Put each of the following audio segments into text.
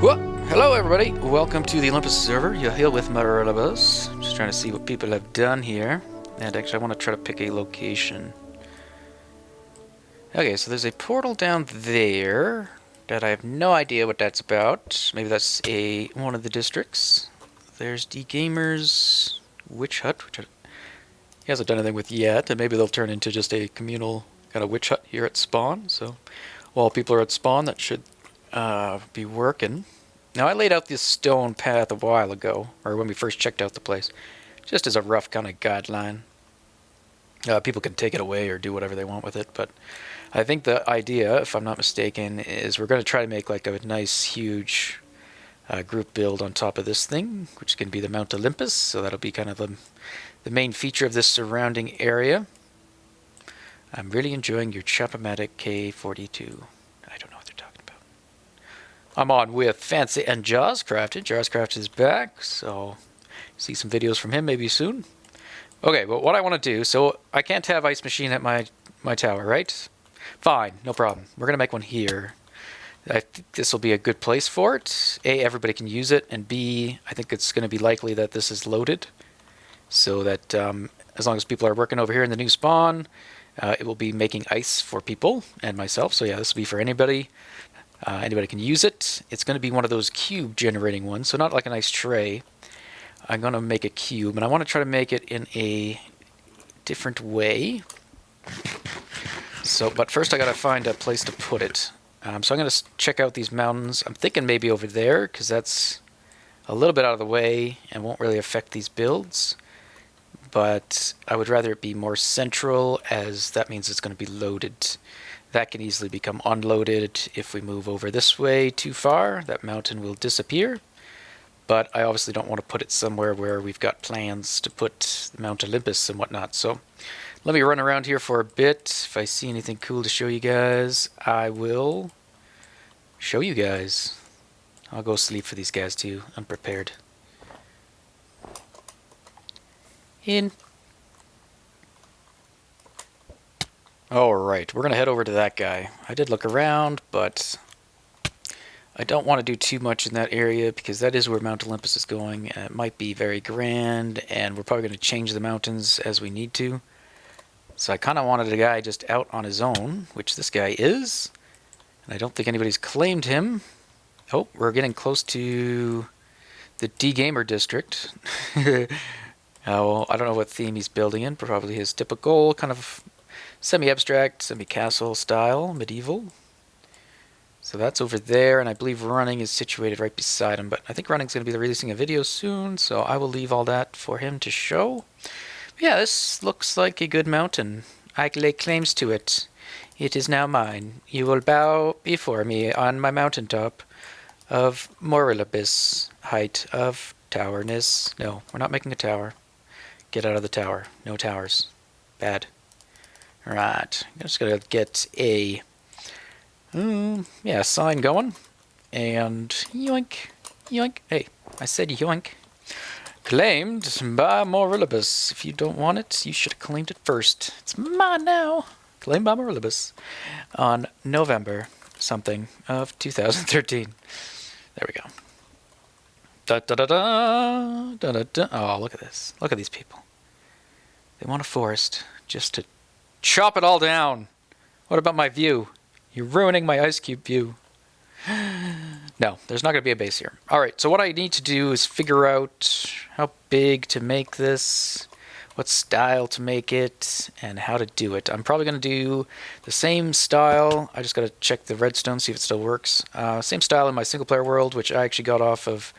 Well, hello everybody, welcome to the Olympus server. You're here with Morilibus. Just trying to see what people have done here. And actually I want to try to pick a location. Okay, so there's a portal down there that I have no idea what that's about. Maybe that's one of the districts. There's the Gamer's Witch Hut, which he hasn't done anything with yet, and maybe they'll turn into just a communal kind of witch hut here at spawn. So while people are at spawn, that should be working. Now I laid out this stone path a while ago, or when we first checked out the place, just as a rough kind of guideline. People can take it away or do whatever they want with it, but I think the idea, if I'm not mistaken, is we're going to try to make like a nice huge group build on top of this thing, which can be the Mount Olympus, so that'll be kind of the main feature of this surrounding area. I'm really enjoying your Chopomatic K42. I don't know what they're talking about. I'm on with Fancy and Jaws Crafted. Jaws Crafted is back, so see some videos from him maybe soon. Okay, but what I want to do, so I can't have Ice Machine at my tower, right? Fine, no problem. We're going to make one here. I think this will be a good place for it. A, everybody can use it, and B, I think it's going to be likely that this is loaded, so that as long as people are working over here in the new spawn, it will be making ice for people and myself. So yeah, this will be for anybody. Anybody can use it. It's going to be one of those cube generating ones, so not like a nice tray. I'm going to make a cube, and I want to try to make it in a different way. So, but first I got to find a place to put it. So I'm going to check out these mountains. I'm thinking maybe over there, because that's a little bit out of the way and won't really affect these builds. But I would rather it be more central, as that means it's going to be loaded. That can easily become unloaded if we move over this way too far. That mountain will disappear. But I obviously don't want to put it somewhere where we've got plans to put Mount Olympus and whatnot. So let me run around here for a bit. If I see anything cool to show you guys, I will show you guys. I'll go sleep for these guys too, unprepared. In. Alright, we're going to head over to that guy. I did look around, but I don't want to do too much in that area because that is where Mount Olympus is going, and it might be very grand, and we're probably going to change the mountains as we need to. So I kind of wanted a guy just out on his own, which this guy is, and I don't think anybody's claimed him. Oh, we're getting close to the D-Gamer district. Well, I don't know what theme he's building in, probably his typical kind of semi-abstract, semi-castle style, medieval. So that's over there, and I believe running is situated right beside him, but I think running's going to be releasing a video soon, so I will leave all that for him to show. But yeah, this looks like a good mountain. I lay claims to it. It is now mine. You will bow before me on my mountaintop of Morilibus, height of towerness. No, we're not making a tower. Get out of the tower. No towers. Bad. Right. I'm just going to get a sign going. And yoink. Yoink. Hey, I said yoink. Claimed by Morilibus. If you don't want it, you should have claimed it first. It's mine now. Claimed by Morilibus on November something of 2013. There we go. Da da da da da da da. Oh, look at this. Look at these people. They want a forest just to chop it all down. What about my view? You're ruining my ice cube view. No, there's not going to be a base here. Alright, so what I need to do is figure out how big to make this, what style to make it, and how to do it. I'm probably going to do the same style. I just got to check the redstone, see if it still works. Same style in my single player world, which I actually got off of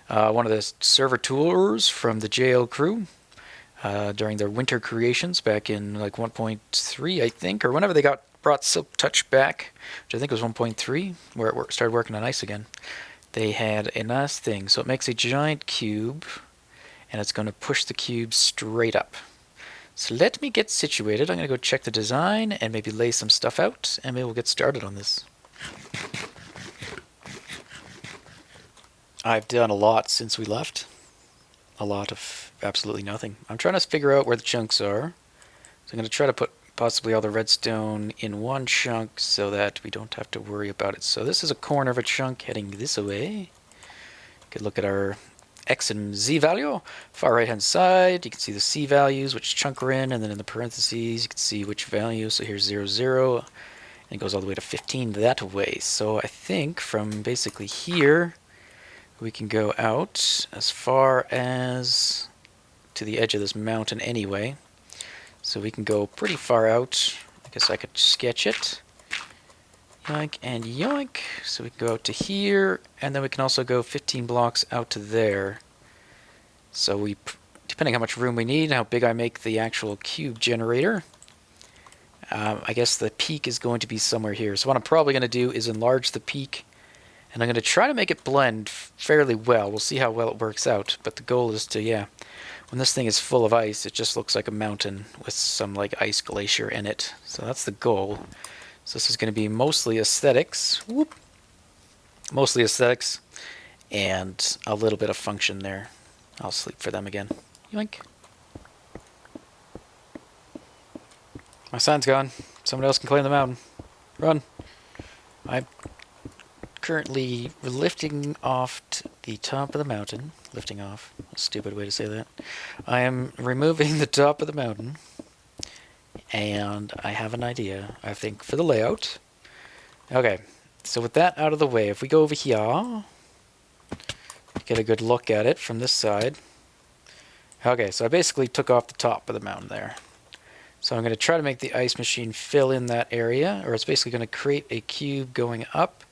one of the server tours from the JL crew during their winter creations back in like 1.3, I think, or whenever they brought Silk Touch back, which I think was 1.3, where it started working on ice again. They had a nice thing. So it makes a giant cube, and it's going to push the cube straight up. So let me get situated. I'm going to go check the design and maybe lay some stuff out, and maybe we'll get started on this. I've done a lot since we left. A lot of absolutely nothing. I'm trying to figure out where the chunks are. So I'm going to try to put possibly all the redstone in one chunk so that we don't have to worry about it. So this is a corner of a chunk heading this way. Could look at our X and Z value. Far right hand side, you can see the C values, which chunk we're in, and then in the parentheses, you can see which value. So here's 0, 0, and it goes all the way to 15 that way. So I think from basically here, we can go out as far as to the edge of this mountain anyway. So we can go pretty far out. I guess I could sketch it. Yoink and yoink. So we can go out to here, and then we can also go 15 blocks out to there. So we, depending how much room we need, how big I make the actual cube generator, I guess the peak is going to be somewhere here. So what I'm probably going to do is enlarge the peak, and I'm going to try to make it blend fairly well. We'll see how well it works out, but the goal is to, yeah, when this thing is full of ice, it just looks like a mountain with some like ice glacier in it. So that's the goal. So this is going to be mostly aesthetics. Whoop. Mostly aesthetics and a little bit of function there. I'll sleep for them again. Yoink. My sign's gone. Someone else can claim the mountain. Run. I'm currently lifting off the top of the mountain. Lifting off. A stupid way to say that. I am removing the top of the mountain. And I have an idea, I think, for the layout. Okay. So with that out of the way, if we go over here, get a good look at it from this side. Okay, so I basically took off the top of the mountain there. So I'm going to try to make the ice machine fill in that area, or it's basically going to create a cube going up,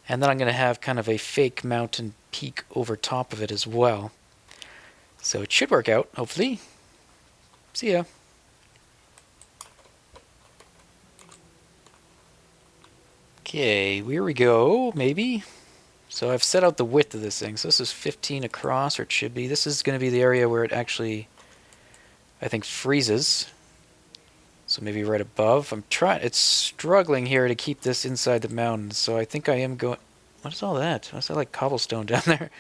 and then I'm going to have kind of a fake mountain peak over top of it as well. So it should work out, hopefully. See ya. Okay, here we go, maybe. So I've set out the width of this thing. So this is 15 across, or it should be. This is going to be the area where it actually, I think, freezes. So maybe right above. It's struggling here to keep this inside the mountain. So I think I am going... What is all that? What's that like cobblestone down there?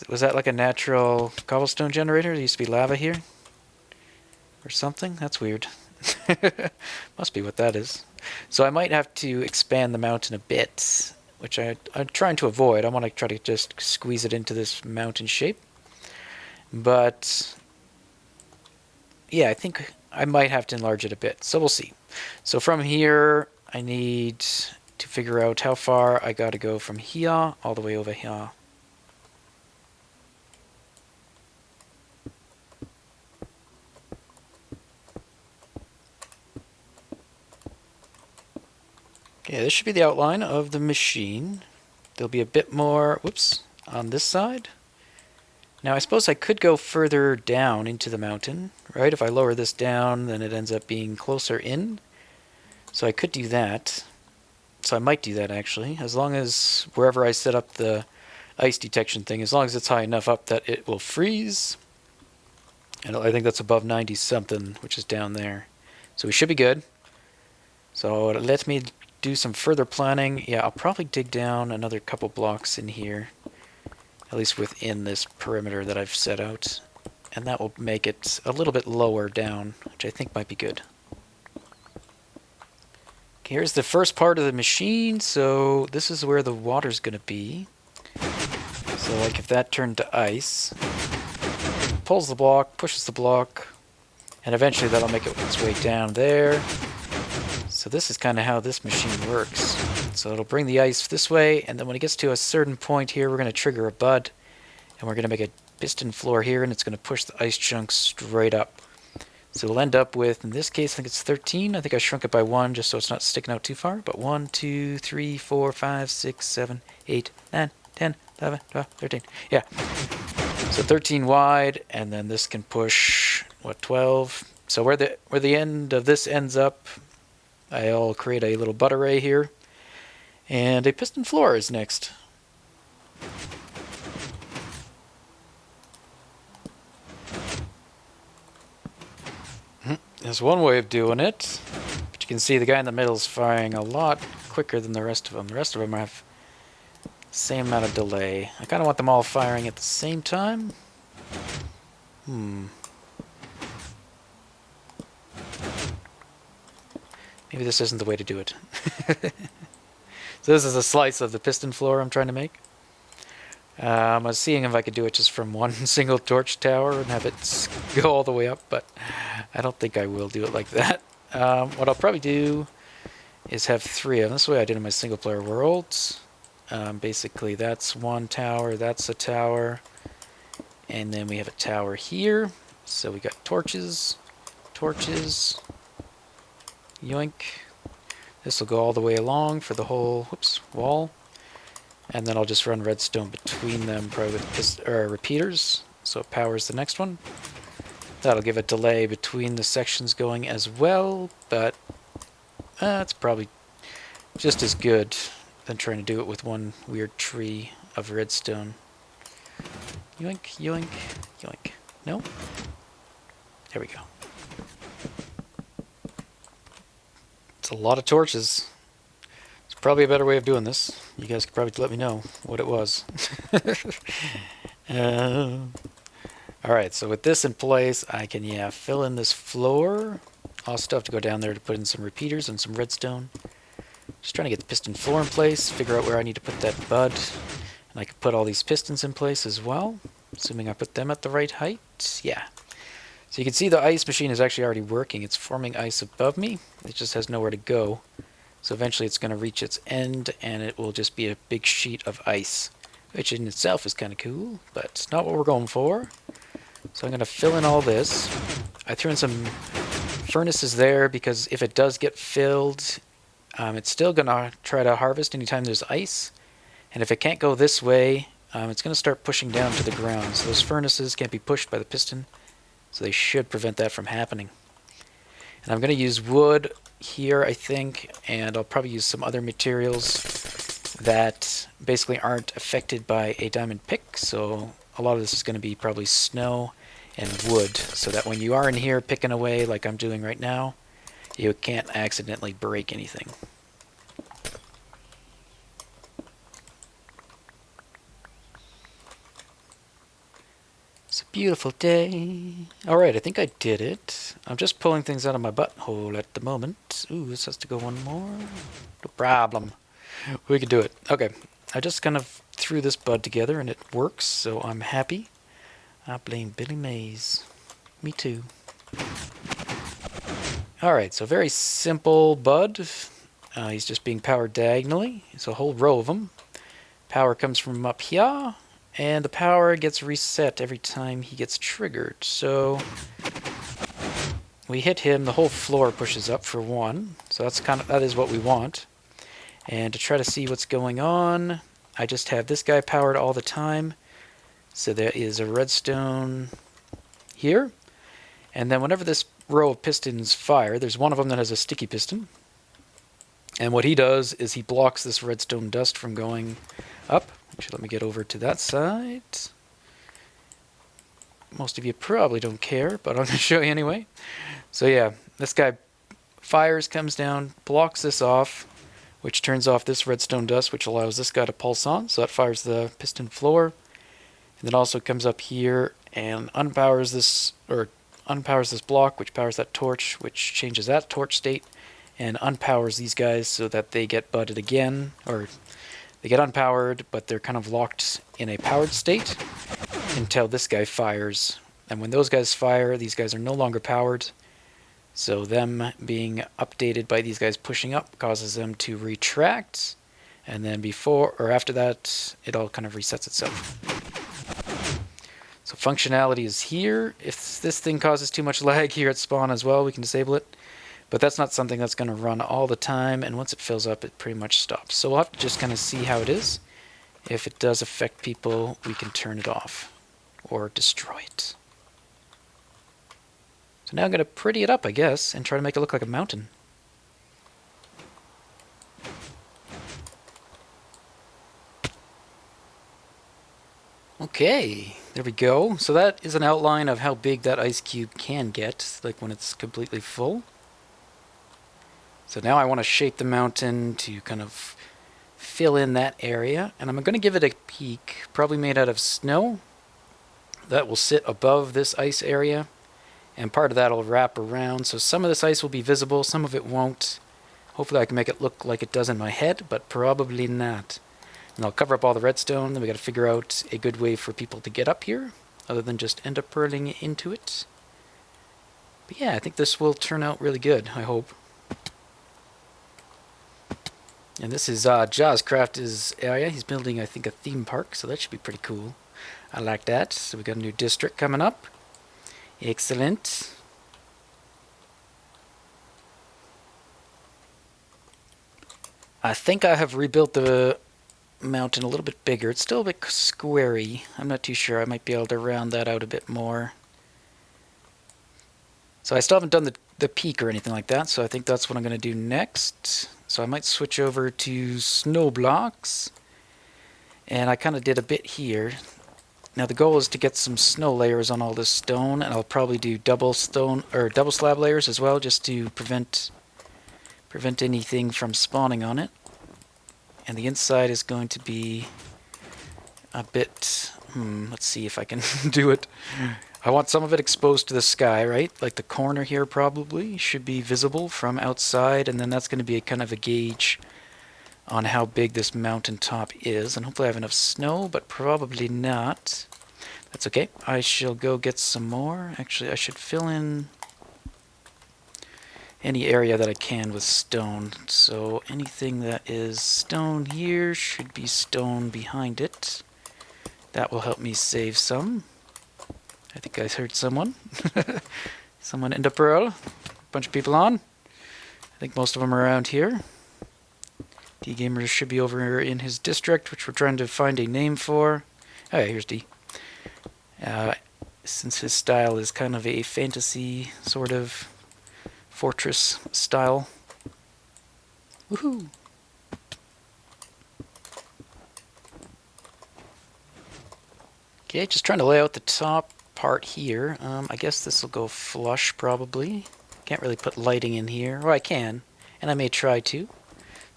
Was that like a natural cobblestone generator? There used to be lava here? Or something? That's weird. Must be what that is. So I might have to expand the mountain a bit, which I'm trying to avoid. I want to try to just squeeze it into this mountain shape. But yeah, I think I might have to enlarge it a bit. So we'll see. So from here, I need to figure out how far I got to go from here all the way over here. Okay, this should be the outline of the machine. There'll be a bit more, whoops, on this side. Now I suppose I could go further down into the mountain, right? If I lower this down, then it ends up being closer in. So I could do that. So I might do that actually, as long as wherever I set up the ice detection thing, as long as it's high enough up that it will freeze. And I think that's above 90 something, which is down there. So we should be good. So let me do some further planning. Yeah, I'll probably dig down another couple blocks in here, at least within this perimeter that I've set out. And that will make it a little bit lower down, which I think might be good. Okay, here's the first part of the machine. So this is where the water's going to be. So like if that turned to ice, pulls the block, pushes the block, and eventually that'll make its way down there. So this is kind of how this machine works. So it'll bring the ice this way, and then when it gets to a certain point here, we're going to trigger a bud, and we're going to make a piston floor here, and it's going to push the ice chunks straight up. So we'll end up with, in this case, I think it's 13. I think I shrunk it by 1 just so it's not sticking out too far. But 1, 2, 3, 4, 5, 6, 7, 8, 9, 10, 11, 12, 13. Yeah. So 13 wide, and then this can push, what, 12? So where the end of this ends up, I'll create a little butt array here. And a piston floor is next. There's one way of doing it. But you can see the guy in the middle is firing a lot quicker than the rest of them. The rest of them have the same amount of delay. I kind of want them all firing at the same time. Maybe this isn't the way to do it. So this is a slice of the piston floor I'm trying to make. I was seeing if I could do it just from one single torch tower and have it go all the way up, but I don't think I will do it like that. What I'll probably do is have 3 of them. This way I did in my single player worlds. Basically that's one tower, that's a tower, and then we have a tower here. So we got torches, torches, yoink. This will go all the way along for the whole wall. And then I'll just run redstone between them, probably with repeaters, so it powers the next one. That'll give a delay between the sections going as well, but it's probably just as good than trying to do it with one weird tree of redstone. Yoink, yoink, yoink. No? There we go. It's a lot of torches. There's probably a better way of doing this. You guys could probably let me know what it was. Alright, so with this in place, I can, fill in this floor. I'll still have to go down there to put in some repeaters and some redstone. Just trying to get the piston floor in place, figure out where I need to put that bud. And I can put all these pistons in place as well, assuming I put them at the right height. Yeah. So you can see the ice machine is actually already working. It's forming ice above me. It just has nowhere to go. So eventually it's going to reach its end, and it will just be a big sheet of ice, which in itself is kind of cool, but it's not what we're going for. So I'm going to fill in all this. I threw in some furnaces there because if it does get filled, it's still going to try to harvest anytime there's ice. And if it can't go this way, it's going to start pushing down to the ground. So those furnaces can't be pushed by the piston, so they should prevent that from happening. And I'm going to use wood here, I think, and I'll probably use some other materials that basically aren't affected by a diamond pick. So a lot of this is going to be probably snow and wood, so that when you are in here picking away like I'm doing right now, you can't accidentally break anything. It's a beautiful day. Alright, I think I did it. I'm just pulling things out of my butthole at the moment. Ooh, this has to go one more. No problem. We can do it. Okay, I just kind of threw this bud together and it works, so I'm happy. I blame Billy Mays. Me too. Alright, so very simple bud. He's just being powered diagonally. It's a whole row of them. Power comes from up here. And the power gets reset every time he gets triggered. So we hit him, the whole floor pushes up for one. So that is what we want. And to try to see what's going on, I just have this guy powered all the time. So there is a redstone here. And then whenever this row of pistons fire, there's one of them that has a sticky piston. And what he does is he blocks this redstone dust from going up. Actually, let me get over to that side. Most of you probably don't care, but I'm going to show you anyway. So yeah, this guy fires, comes down, blocks this off, which turns off this redstone dust, which allows this guy to pulse on. So that fires the piston floor. And then also comes up here and unpowers this block, which powers that torch, which changes that torch state, and unpowers these guys so that they get budded again, or they get unpowered, but they're kind of locked in a powered state until this guy fires. And when those guys fire, these guys are no longer powered. So them being updated by these guys pushing up causes them to retract. And then before or after that, it all kind of resets itself. So functionality is here. If this thing causes too much lag here at spawn as well, we can disable it. But that's not something that's going to run all the time, and once it fills up, it pretty much stops. So we'll have to just kind of see how it is. If it does affect people, we can turn it off or destroy it. So now I'm going to pretty it up, I guess, and try to make it look like a mountain. Okay, there we go. So that is an outline of how big that ice cube can get, like when it's completely full. So now I want to shape the mountain to kind of fill in that area. And I'm going to give it a peak, probably made out of snow. That will sit above this ice area. And part of that will wrap around. So some of this ice will be visible, some of it won't. Hopefully I can make it look like it does in my head, but probably not. And I'll cover up all the redstone, then we got to figure out a good way for people to get up here, other than just end up purling into it. But yeah, I think this will turn out really good, I hope. And this is Jazzcraft's area. He's building, I think, a theme park, so that should be pretty cool. I like that. So we got a new district coming up. Excellent. I think I have rebuilt the mountain a little bit bigger. It's still a bit squarey. I'm not too sure. I might be able to round that out a bit more. So I still haven't done the peak or anything like that, so I think that's what I'm going to do next. So I might switch over to snow blocks. And I kind of did a bit here. Now the goal is to get some snow layers on all this stone, and I'll probably do double stone or double slab layers as well, just to prevent anything from spawning on it. And the inside is going to be a bit, let's see if I can do it. I want some of it exposed to the sky, right? Like the corner here probably should be visible from outside, and then that's going to be a kind of a gauge on how big this mountaintop is. And hopefully I have enough snow, but probably not. That's okay. I shall go get some more. Actually, I should fill in any area that I can with stone. So anything that is stone here should be stone behind it. That will help me save some. I think I heard someone. Someone in the pearl. A bunch of people on. I think most of them are around here. D Gamer should be over in his district, which we're trying to find a name for. Oh yeah, here's D. Since his style is kind of a fantasy sort of fortress style. Woohoo! Okay, just trying to lay out the top part here. I guess this will go flush probably. Can't really put lighting in here. Or I can, and I may try to.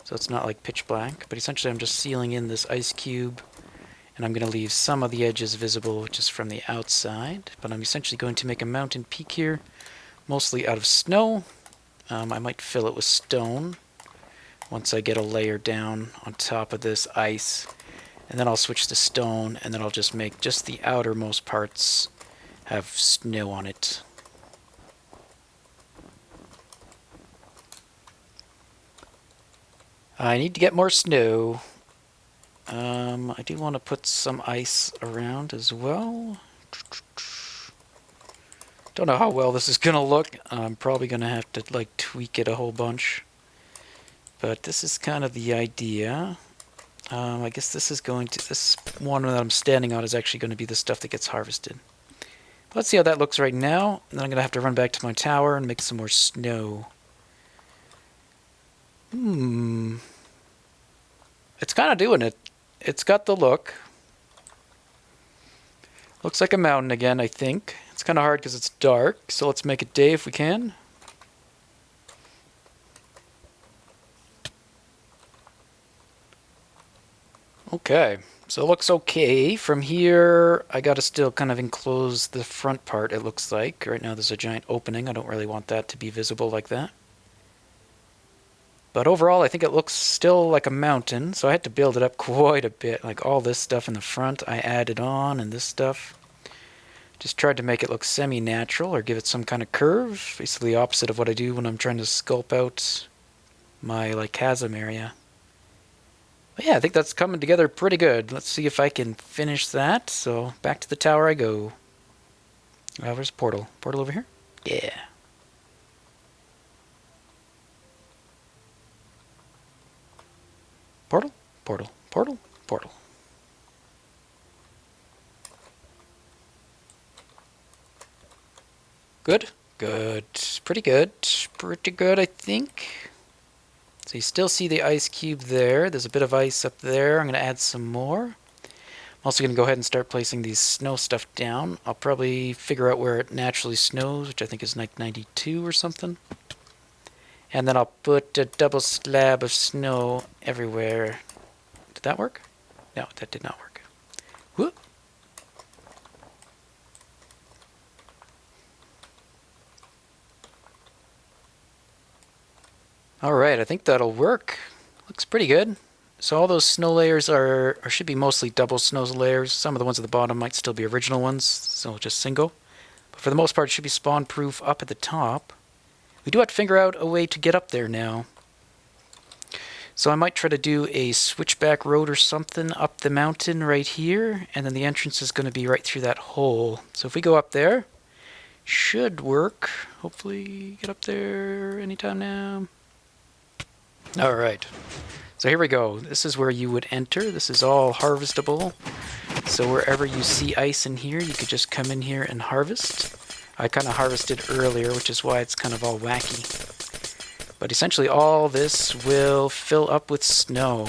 So it's not like pitch black, but essentially I'm just sealing in this ice cube, and I'm going to leave some of the edges visible just from the outside. But I'm essentially going to make a mountain peak here, mostly out of snow. I might fill it with stone once I get a layer down on top of this ice, and then I'll switch to stone, and then I'll just make just the outermost parts have snow on it. I need to get more snow. I do want to put some ice around as well. Don't know how well this is going to look. I'm probably going to have to like tweak it a whole bunch. But this is kind of the idea. I guess this one that I'm standing on is actually going to be the stuff that gets harvested. Let's see how that looks right now. And then I'm going to have to run back to my tower and make some more snow. It's kind of doing it. It's got the look. Looks like a mountain again, I think. It's kind of hard because it's dark, so let's make it day if we can. Okay, so it looks okay. From here, I gotta still kind of enclose the front part, it looks like. Right now there's a giant opening. I don't really want that to be visible like that. But overall, I think it looks still like a mountain, so I had to build it up quite a bit. Like all this stuff in the front I added on, and this stuff. Just tried to make it look semi-natural or give it some kind of curve. Basically the opposite of what I do when I'm trying to sculpt out my like chasm area. But yeah, I think that's coming together pretty good. Let's see if I can finish that. So back to the tower I go. Where's the portal? Portal over here? Yeah. Portal, portal, portal, portal. Good, good, pretty good, pretty good, I think. So you still see the ice cube there. There's a bit of ice up there. I'm going to add some more. I'm also going to go ahead and start placing these snow stuff down. I'll probably figure out where it naturally snows, which I think is like 92 or something. And then I'll put a double slab of snow everywhere. Did that work? No, that did not work. Whoop. Alright, I think that'll work. Looks pretty good. So all those snow layers are, or should be mostly double snow layers. Some of the ones at the bottom might still be original ones, so just single. But for the most part, it should be spawn proof up at the top. We do have to figure out a way to get up there now. So I might try to do a switchback road or something up the mountain right here, and then the entrance is going to be right through that hole. So if we go up there, should work. Hopefully get up there anytime now. Alright, so here we go. This is where you would enter. This is all harvestable. So wherever you see ice in here, you could just come in here and harvest. I kind of harvested earlier, which is why it's kind of all wacky. But essentially all this will fill up with snow.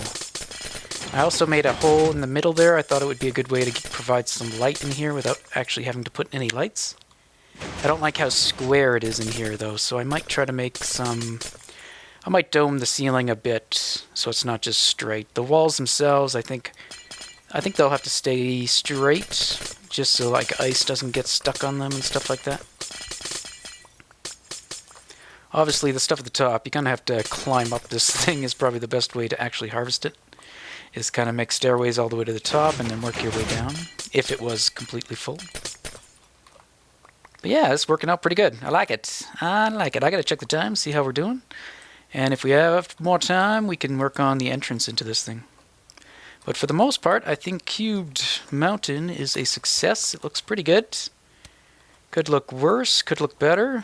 I also made a hole in the middle there. I thought it would be a good way to provide some light in here without actually having to put any lights. I don't like how square it is in here though, so I might try to make some... I might dome the ceiling a bit so it's not just straight. The walls themselves, I think they'll have to stay straight just so like ice doesn't get stuck on them and stuff like that. Obviously the stuff at the top, you kind of have to climb up this thing is probably the best way to actually harvest it. Is kind of make stairways all the way to the top and then work your way down if it was completely full. But yeah, it's working out pretty good. I like it. I like it. I gotta check the time, see how we're doing. And if we have more time, we can work on the entrance into this thing. But for the most part, I think Cubed Mountain is a success. It looks pretty good. Could look worse, could look better.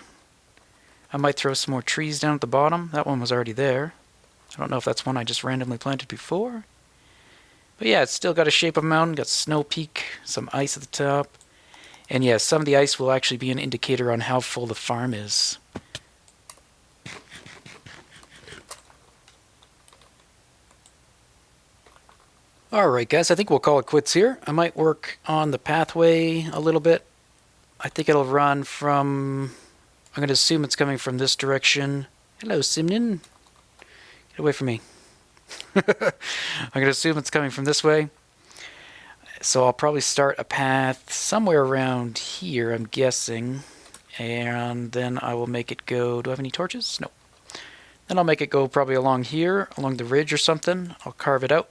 I might throw some more trees down at the bottom. That one was already there. I don't know if that's one I just randomly planted before. But yeah, it's still got a shape of a mountain, got snow peak, some ice at the top. And yeah, some of the ice will actually be an indicator on how full the farm is. Alright guys, I think we'll call it quits here. I might work on the pathway a little bit. I think it'll run from... I'm going to assume it's coming from this direction. Hello, Simnin. Get away from me. I'm going to assume it's coming from this way. So I'll probably start a path somewhere around here, I'm guessing. And then I will make it go... Do I have any torches? No. Then I'll make it go probably along here, along the ridge or something. I'll carve it out.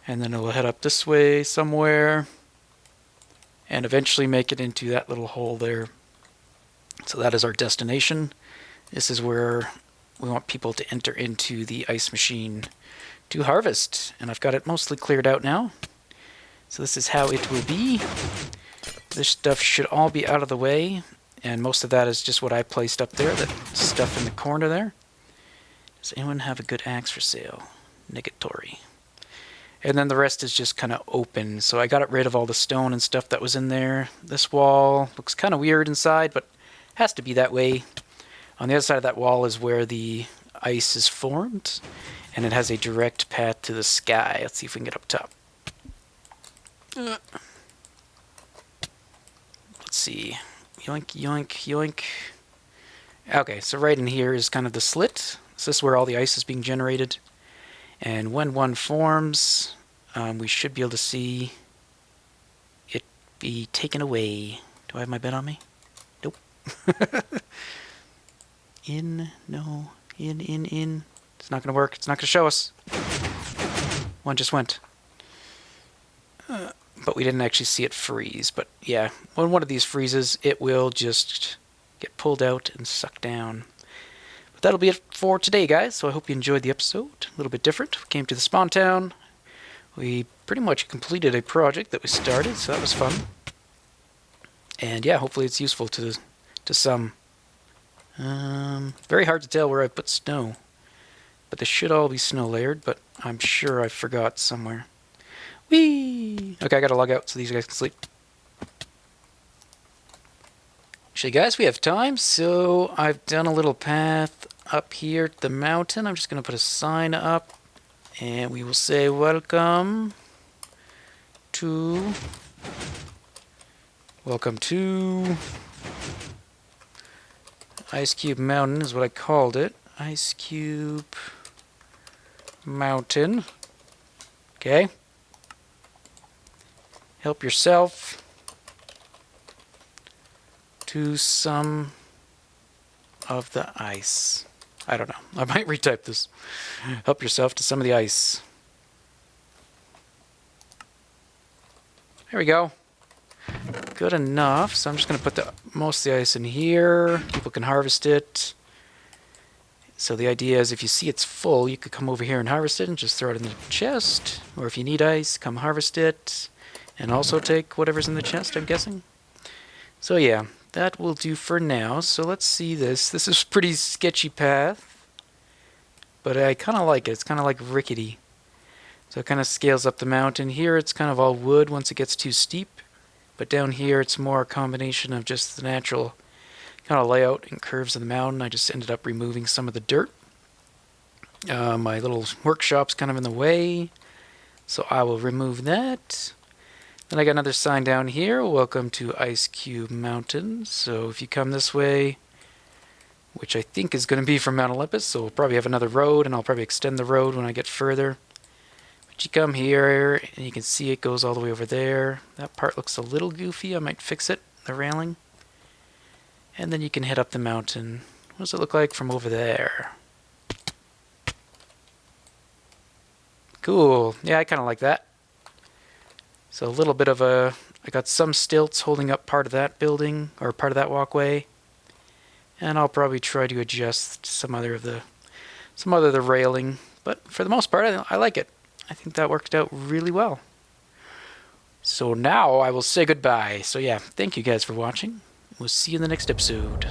And then it'll head up this way somewhere. And eventually make it into that little hole there. So that is our destination. This is where we want people to enter into the ice machine to harvest. And I've got it mostly cleared out now. So this is how it will be. This stuff should all be out of the way. And most of that is just what I placed up there, that stuff in the corner there. Does anyone have a good axe for sale? Negatory. And then the rest is just kind of open. So I got rid of all the stone and stuff that was in there. This wall looks kind of weird inside, but has to be that way. On the other side of that wall is where the ice is formed. And it has a direct path to the sky. Let's see if we can get up top. Let's see. Yoink, yoink, yoink. Okay, so right in here is kind of the slit. So this is where all the ice is being generated. And when one forms, we should be able to see it be taken away. Do I have my bed on me? Nope. No. In. It's not going to work. It's not going to show us. One just went. But we didn't actually see it freeze. But yeah, when one of these freezes, it will just get pulled out and sucked down. That'll be it for today, guys. So I hope you enjoyed the episode. A little bit different. We came to the spawn town. We pretty much completed a project that we started, so that was fun. And yeah, hopefully it's useful to some. Very hard to tell where I put snow. But this should all be snow layered, but I'm sure I forgot somewhere. Whee! Okay, I gotta log out so these guys can sleep. Actually, guys, we have time, so I've done a little path up here at the mountain. I'm just going to put a sign up, and we will say, welcome to Ice Cube Mountain is what I called it. Ice Cube Mountain. Okay. Help yourself to some of the ice. I don't know. I might retype this. Help yourself to some of the ice. There we go. Good enough. So I'm just going to put most of the ice in here. People can harvest it. So the idea is if you see it's full, you could come over here and harvest it and just throw it in the chest. Or if you need ice, come harvest it. And also take whatever's in the chest, I'm guessing. So yeah, that will do for now. So let's see this. This is a pretty sketchy path. But I kind of like it. It's kind of like rickety. So it kind of scales up the mountain. Here it's kind of all wood once it gets too steep. But down here it's more a combination of just the natural kind of layout and curves of the mountain. I just ended up removing some of the dirt. My little workshop's kind of in the way. So I will remove that. Then I got another sign down here. Welcome to Ice Cube Mountain. So if you come this way, which I think is going to be from Mount Olympus, so we'll probably have another road, and I'll probably extend the road when I get further. But you come here, and you can see it goes all the way over there. That part looks a little goofy. I might fix it, the railing. And then you can head up the mountain. What does it look like from over there? Cool. Yeah, I kind of like that. So a little bit of a... I got some stilts holding up part of that building, or part of that walkway. And I'll probably try to adjust some other of the railing. But for the most part, I like it. I think that worked out really well. So now I will say goodbye. So yeah, thank you guys for watching. We'll see you in the next episode.